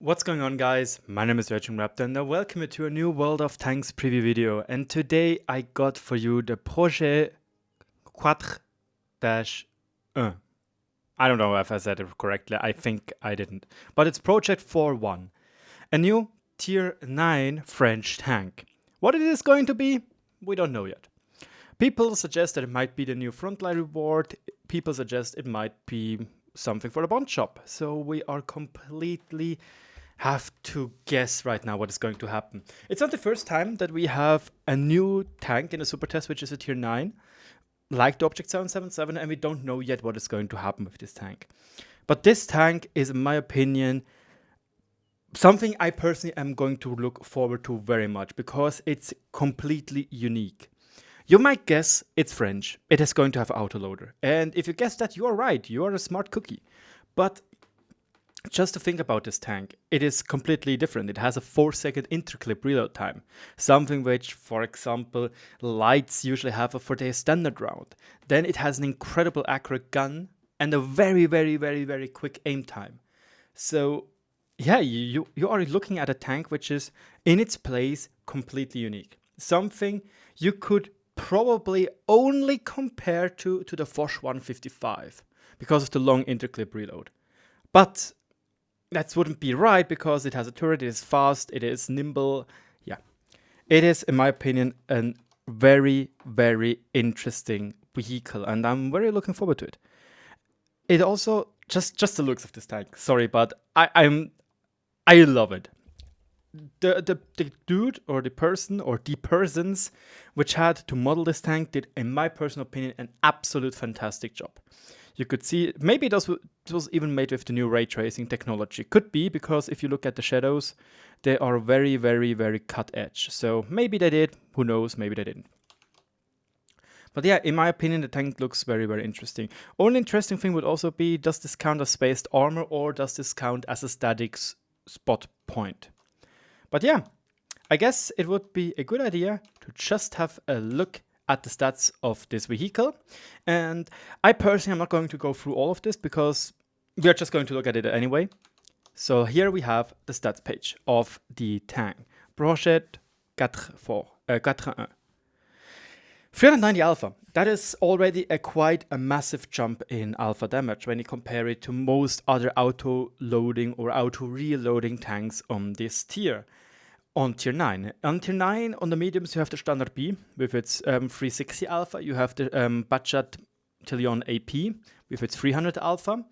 What's going on, guys? My name is RagingRaptor and I welcome you to a new World of Tanks preview video. And today I got for you the PROJET 4-1. I don't know if I said it correctly, I think I didn't. But it's Project 4-1, a new tier 9 French tank. What it is going to be, we don't know yet. People suggest that it might be the new Frontline reward. People suggest it might be something for the bond shop. So we are completely have to guess right now what is going to happen. It's not the first time that we have a new tank in a Supertest, which is a tier 9, like the Object 777, and we don't know yet what is going to happen with this tank. But this tank is, in my opinion, something I personally am going to look forward to very much because it's completely unique. You might guess it's French. It is going to have autoloader. And if you guess that, you are right. You are a smart cookie. But just to think about this tank, it is completely different. It has a 4-second interclip reload time. Something which, for example, lights usually have for their standard round. Then it has an incredible accurate gun and a very quick aim time. So yeah, you are looking at a tank which is, in its place, completely unique. Something you could probably only compare to the Foch 155 because of the long interclip reload. But that wouldn't be right because it has a turret, it is fast, it is nimble. Yeah, it is, in my opinion, a very interesting vehicle, and I'm very looking forward to it. It also, just the looks of this tank, sorry, but I love it. The dude or the person or the persons which had to model this tank did, in my personal opinion, an absolute fantastic job. You could see, maybe it was even made with the new ray tracing technology. Could be, because if you look at the shadows, they are very cut edge. So maybe they did, who knows, maybe they didn't. But yeah, in my opinion, the tank looks very interesting. Only interesting thing would also be, does this count as spaced armor or does this count as a static spot point? But yeah, I guess it would be a good idea to just have a look at the stats of this vehicle. And I personally am not going to go through all of this because we are just going to look at it anyway. So here we have the stats page of the tank. PROJET 4-1. 390 alpha. That is already quite a massive jump in alpha damage when you compare it to most other auto-loading or auto-reloading tanks on this tier. On tier 9. On tier 9, on the mediums, you have the Standard B with its 360 alpha. You have the Budget Tillion AP with its 300 alpha.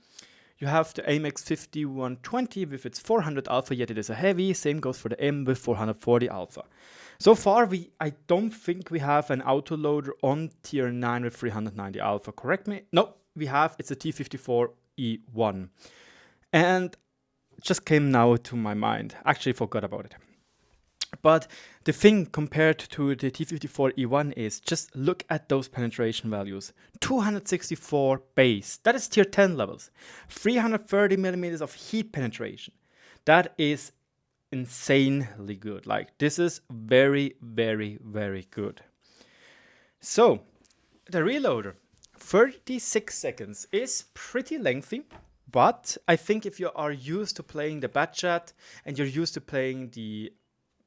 You have the AMX 5120 with its 400 alpha, yet it is a heavy. Same goes for the M with 440 alpha. So far, I don't think we have an autoloader on tier 9 with 390 alpha. Correct me? No, we have. It's a T54E1. And it just came now to my mind. Actually, forgot about it. But the thing compared to the T54E1 is, just look at those penetration values. 264 base, that is tier 10 levels. 330 millimeters of heat penetration. That is insanely good. Like, this is very good. So, the reloader, 36 seconds is pretty lengthy. But I think if you are used to playing the Budget and you're used to playing the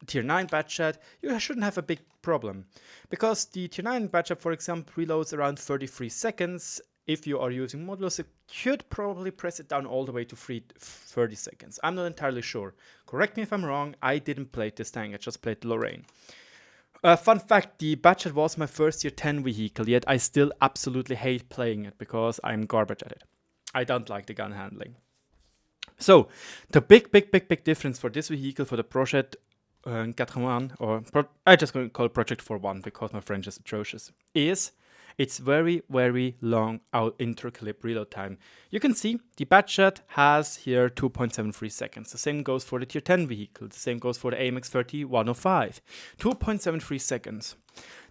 tier 9 Budget, you shouldn't have a big problem. Because the tier 9 Budget, for example, reloads around 33 seconds. If you are using modulus, it should probably press it down all the way to 30 seconds. I'm not entirely sure. Correct me if I'm wrong, I didn't play this tank, I just played Lorraine. Fun fact, the Budget was my first tier 10 vehicle, yet I still absolutely hate playing it because I'm garbage at it. I don't like the gun handling. So, the big difference for this vehicle, for the PROJET 4-1, or I just going to call it Project 4-1 because my French is atrocious, is it's very long out interclip reload time. You can see the Budget has here 2.73 seconds. The same goes for the tier 10 vehicle. The same goes for the AMX 3105. 2.73 seconds.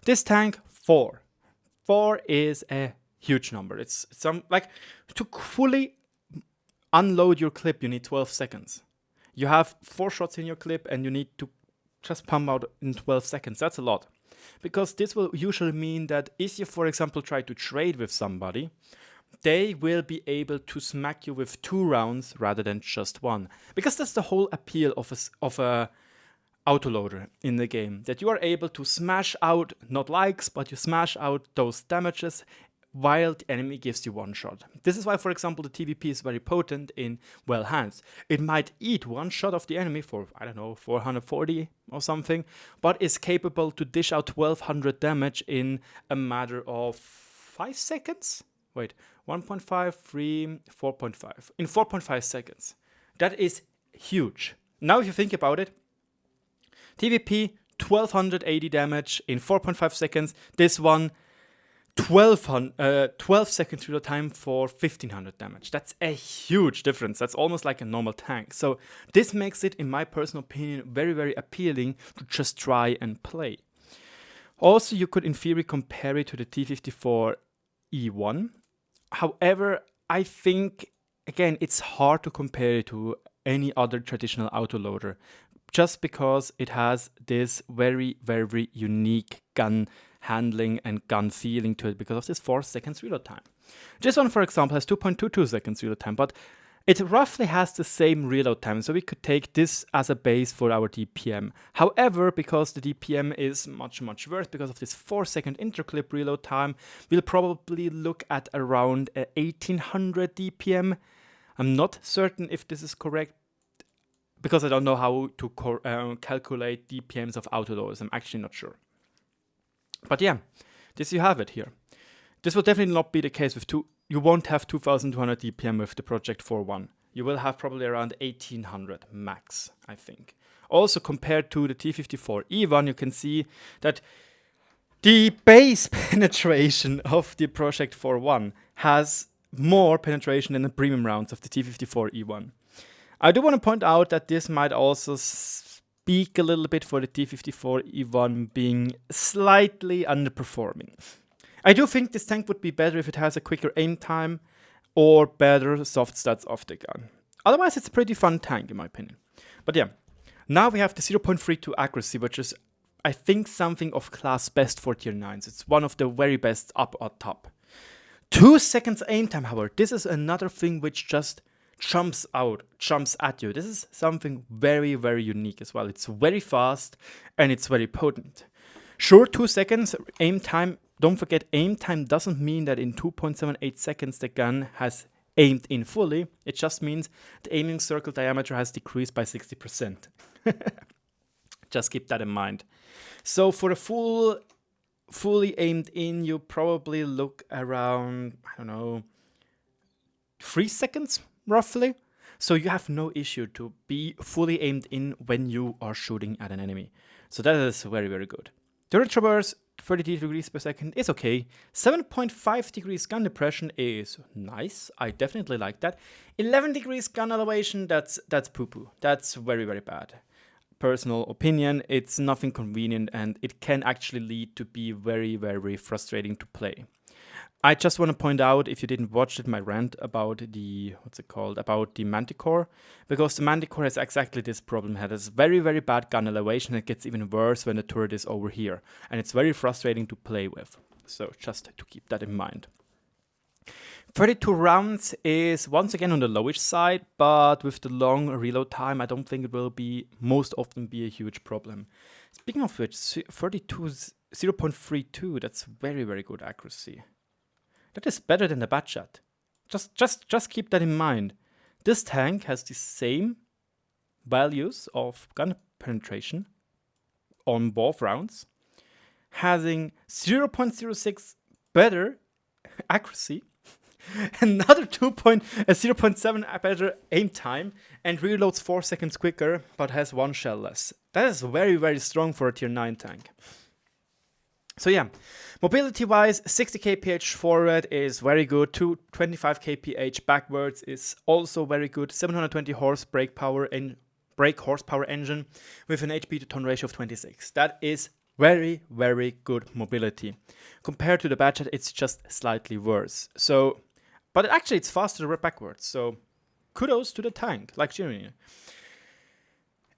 This tank, 4. 4 is a huge number. It's some, like, to fully unload your clip, you need 12 seconds. You have 4 shots in your clip and you need to just pump out in 12 seconds. That's a lot. Because this will usually mean that if you, for example, try to trade with somebody, they will be able to smack you with 2 rounds rather than just 1. Because that's the whole appeal of a autoloader in the game, that you are able to smash out, not likes, but you smash out those damages while the enemy gives you 1 shot. This is why, for example, the TVP is very potent in well hands. It might eat 1 shot of the enemy for, I don't know, 440 or something, but is capable to dish out 1200 damage in a matter of 5 seconds? Wait, 1.5, 3, 4.5. In 4.5 seconds. That is huge. Now if you think about it, TVP, 1280 damage in 4.5 seconds. This one, 12 seconds reload time for 1500 damage. That's a huge difference. That's almost like a normal tank. So this makes it, in my personal opinion, very, very appealing to just try and play. Also, you could in theory compare it to the T54E1. However, I think, again, it's hard to compare it to any other traditional autoloader, just because it has this very, very unique gun handling and gun feeling to it because of this 4 seconds reload time. This one, for example, has 2.22 seconds reload time, but it roughly has the same reload time, so we could take this as a base for our DPM. However, because the DPM is much, much worse because of this 4-second interclip reload time, we'll probably look at around 1800 DPM. I'm not certain if this is correct, because I don't know how to calculate DPMs of autoloaders. I'm actually not sure. But yeah, this you have it here. This will definitely not be the case with you won't have 2200 DPM with the Project 4.1. You will have probably around 1800 max, I think. Also, compared to the T54E1, you can see that the base penetration of the Project 4.1 has more penetration than the premium rounds of the T54E1. I do want to point out that this might also speak a little bit for the T54E1 being slightly underperforming. I do think this tank would be better if it has a quicker aim time or better soft stats of the gun. Otherwise, it's a pretty fun tank in my opinion. But yeah, now we have the 0.32 accuracy, which is, I think, something of class best for tier 9s. It's one of the very best up at top. 2 seconds aim time, however, this is another thing which just jumps at you. This is something very, very unique as well. It's very fast and it's very potent. Sure, 2 seconds aim time. Don't forget, aim time doesn't mean that in 2.78 seconds the gun has aimed in fully. It just means the aiming circle diameter has decreased by 60%. Just keep that in mind. So for a fully aimed in, you probably look around, I don't know, 3 seconds roughly. So you have no issue to be fully aimed in when you are shooting at an enemy. So that is very, very good. Turret traverse, 30 degrees per second is okay. 7.5 degrees gun depression is nice. I definitely like that. 11 degrees gun elevation, that's poo-poo. That's very, very bad. Personal opinion, it's nothing convenient and it can actually lead to be very, very frustrating to play. I just want to point out, if you didn't watch it, my rant about the, about the Manticore, because the Manticore has exactly this problem. It has very, very bad gun elevation. It gets even worse when the turret is over here, and it's very frustrating to play with. So just to keep that in mind. 32 rounds is once again on the lowish side, but with the long reload time, I don't think it will be most often be a huge problem. Speaking of which, 0.32, that's very, very good accuracy. That is better than the Batchat. Just keep that in mind. This tank has the same values of gun penetration on both rounds, having 0.06 better accuracy, another 0.7 better aim time, and reloads 4 seconds quicker, but has 1 shell less. That is very, very strong for a tier 9 tank. So yeah, mobility-wise, 60 kph forward is very good. 25 kph backwards is also very good. 720 horse brake horsepower engine with an HP to ton ratio of 26. That is very, very good mobility. Compared to the Batchat, it's just slightly worse. So, but actually, it's faster backwards. So, kudos to the tank, like genuinely.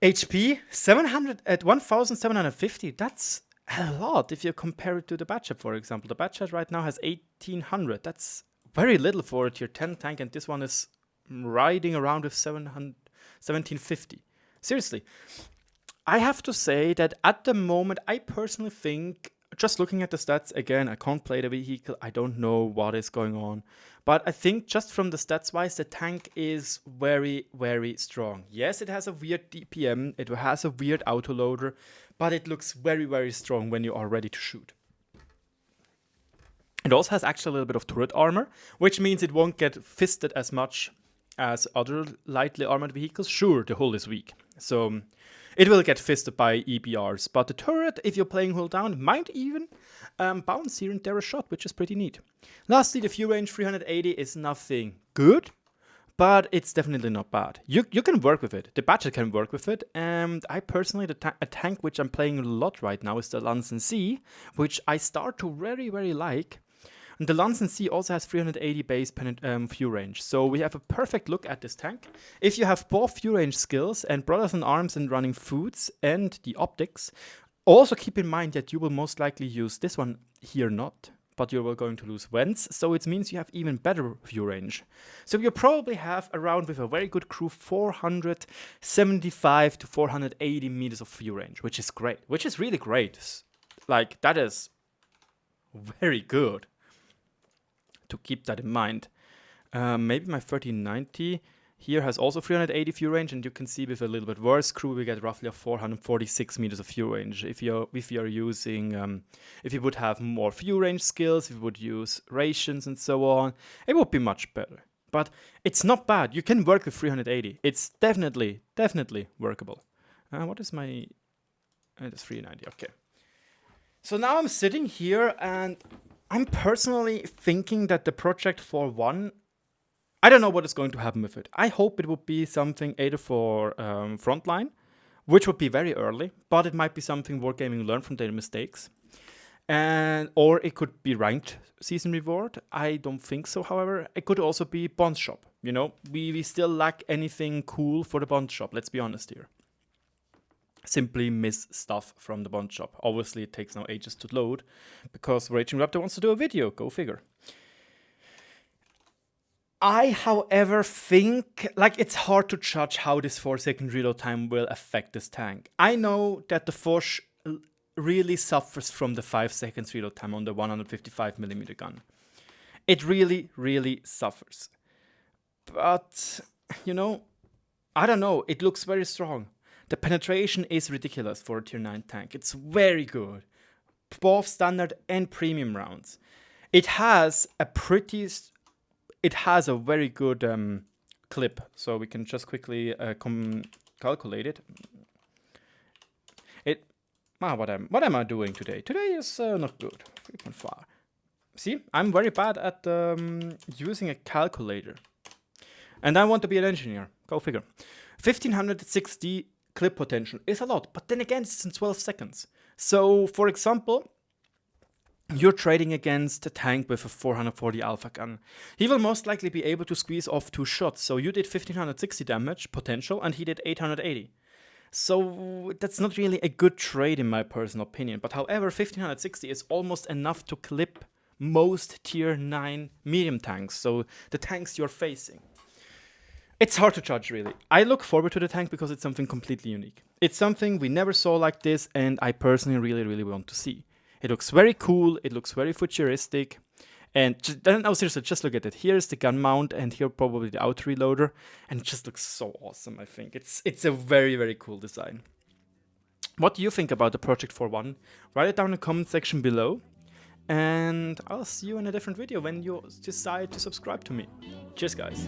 HP 700 at 1750. That's a lot if you compare it to the Batchat, for example. The Batchat right now has 1800. That's very little for a tier 10 tank, and this one is riding around with 1750. Seriously, I have to say that at the moment, I personally think, just looking at the stats, again, I can't play the vehicle, I don't know what is going on, but I think just from the stats wise, the tank is very, very strong. Yes, it has a weird DPM, it has a weird autoloader, but it looks very, very strong when you are ready to shoot. It also has actually a little bit of turret armor, which means it won't get fisted as much as other lightly armored vehicles. Sure, the hull is weak, so it will get fisted by EBRs, but the turret, if you're playing hull down, might even bounce here and there a shot, which is pretty neat. Lastly, the fuel range 380 is nothing good, but it's definitely not bad. You can work with it. The budget can work with it, and I personally, a tank which I'm playing a lot right now is the Lance C, which I start to very, very like. And the Lance C also has 380 base fuel range, so we have a perfect look at this tank. If you have both fuel range skills and Brothers in Arms and running foods and the optics, also keep in mind that you will most likely use this one here not, but you're going to lose vents, so it means you have even better fuel range. So you probably have around, with a very good crew, 475 to 480 meters of fuel range, which is great, which is really great. Like, that is very good. To keep that in mind. Maybe my 1390 here has also 380 fuel range, and you can see with a little bit worse crew we get roughly a 446 meters of fuel range. If you would have more fuel range skills, if you would use rations and so on, it would be much better. But it's not bad. You can work with 380. It's definitely workable. What is my... It's 390, okay. So now I'm sitting here and I'm personally thinking that the Project 4.1, I don't know what is going to happen with it. I hope it would be something either for Frontline, which would be very early, but it might be something Wargaming learned from their mistakes. Or it could be ranked season reward. I don't think so, however. It could also be Bond Shop. You know, we still lack anything cool for the Bond Shop, let's be honest here. Simply miss stuff from the Bond Shop. Obviously, it takes now ages to load because RagingRaptor wants to do a video. Go figure. I, however, think like it's hard to judge how this 4-second reload time will affect this tank. I know that the Foch really suffers from the 5 seconds reload time on the 155mm gun. It really suffers. But, you know, I don't know. It looks very strong. The penetration is ridiculous for a tier 9 tank. It's very good. Both standard and premium rounds. It has a very good clip. So we can just quickly calculate it. What am I doing today? Today is not good. 3.5. See, I'm very bad at using a calculator. And I want to be an engineer. Go figure. 1560 clip potential is a lot, but then again, it's in 12 seconds. So, for example, you're trading against a tank with a 440 alpha gun. He will most likely be able to squeeze off 2 shots. So you did 1560 damage potential, and he did 880. So that's not really a good trade in my personal opinion. But however, 1560 is almost enough to clip most tier 9 medium tanks. So the tanks you're facing. It's hard to judge, really. I look forward to the tank because it's something completely unique. It's something we never saw like this, and I personally really want to see. It looks very cool, it looks very futuristic, and no, seriously, just look at it. Here's the gun mount, and here probably the auto reloader, and it just looks so awesome, I think. It's a very cool design. What do you think about the Project 4.1? Write it down in the comment section below, and I'll see you in a different video when you decide to subscribe to me. Cheers, guys.